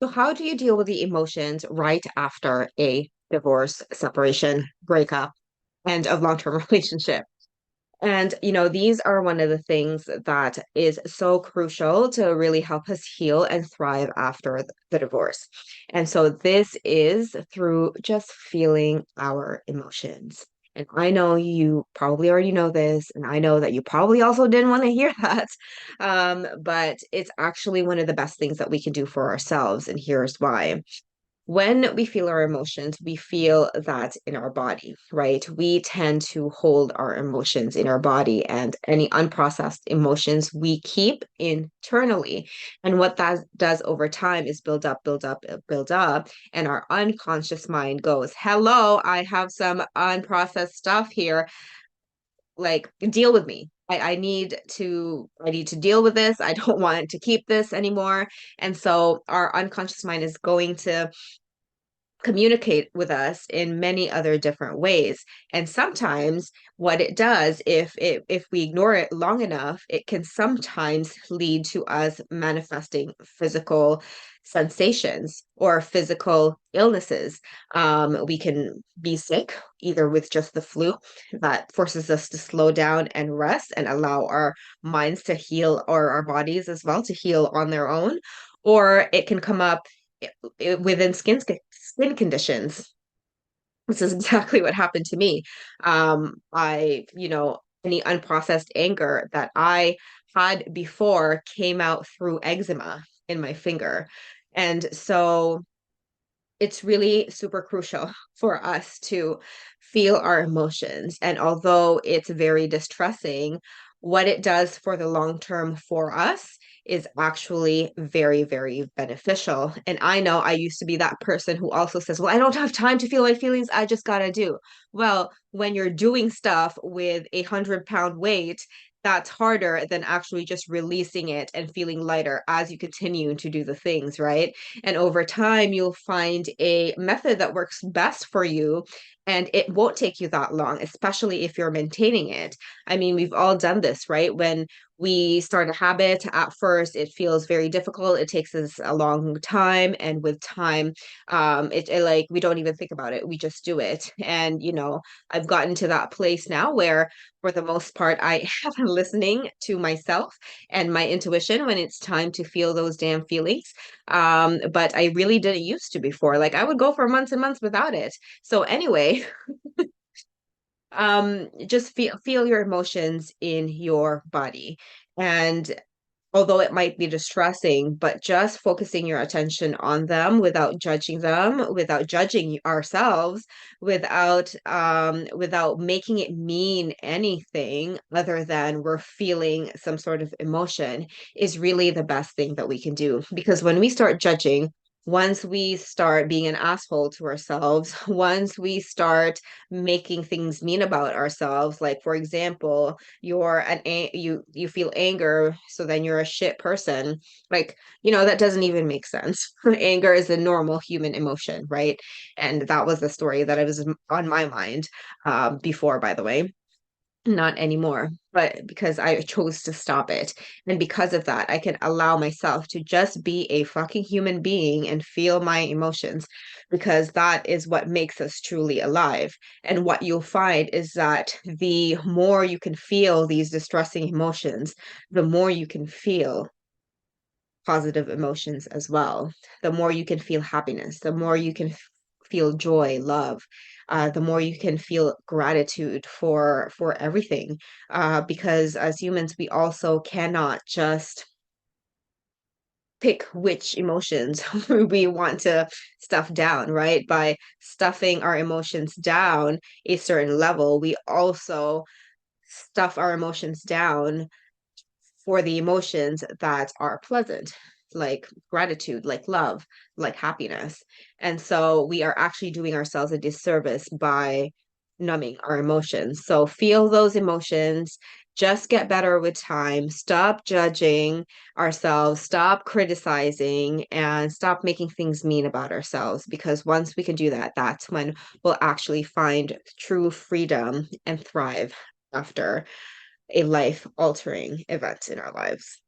So, how do you deal with the emotions right after a divorce, separation, breakup, and of long-term relationship? And, these are one of the things that is so crucial to really help us heal and thrive after the divorce. And so, this is through just feeling our emotions. And I know you probably already know this, and I know that you probably also didn't want to hear that. But it's actually one of the best things that we can do for ourselves. And here's why. When we feel our emotions, we feel that in our body, right? We tend to hold our emotions in our body, and any unprocessed emotions we keep internally. And what that does over time is build up, build up, build up. And our unconscious mind goes, hello, I have some unprocessed stuff here. Like, deal with me. I need to deal with this. I don't want to keep this anymore. And so our unconscious mind is going to communicate with us in many other different ways. And sometimes what it does, if we ignore it long enough, it can sometimes lead to us manifesting physical sensations or physical illnesses. We can be sick either with just the flu that forces us to slow down and rest and allow our minds to heal, or our bodies as well to heal on their own. Or it can come up within skin conditions. This is exactly what happened to me. Any unprocessed anger that I had before came out through eczema in my finger. And so it's really super crucial for us to feel our emotions. And although it's very distressing, what it does for the long term for us is actually very, very beneficial. And I know I used to be that person who also says, well, I don't have time to feel my feelings. I just gotta do. Well, when you're doing stuff with 100-pound weight, that's harder than actually just releasing it and feeling lighter as you continue to do the things, right? And over time, you'll find a method that works best for you. And it won't take you that long, especially if you're maintaining it. I mean, we've all done this, right? When we start a habit, at first it feels very difficult. It takes us a long time. And with time, it like we don't even think about it. We just do it. And, I've gotten to that place now where, for the most part, I have been listening to myself and my intuition when it's time to feel those damn feelings. But I really didn't used to before. Like, I would go for months and months without it. So anyway, just feel your emotions in your body. And although it might be distressing, but just focusing your attention on them, without judging ourselves, without making it mean anything other than we're feeling some sort of emotion, is really the best thing that we can do. Because when we start judging, once we start being an asshole to ourselves, once we start making things mean about ourselves, like for example, you feel anger, so then you're a shit person. Like, that doesn't even make sense. Anger is a normal human emotion, right? And that was the story that I was on my mind before, by the way. Not anymore, but because I chose to stop it. And because of that, I can allow myself to just be a fucking human being and feel my emotions, because that is what makes us truly alive. And what you'll find is that the more you can feel these distressing emotions, the more you can feel positive emotions as well. The more you can feel happiness, the more you can feel joy, love, the more you can feel gratitude for everything. Because as humans, we also cannot just pick which emotions we want to stuff down, right? By stuffing our emotions down a certain level, we also stuff our emotions down for the emotions that are pleasant, like gratitude, like love, like happiness. And so we are actually doing ourselves a disservice by numbing our emotions. So feel those emotions, just get better with time, stop judging ourselves, stop criticizing, and stop making things mean about ourselves. Because once we can do that, that's when we'll actually find true freedom and thrive after a life altering event in our lives.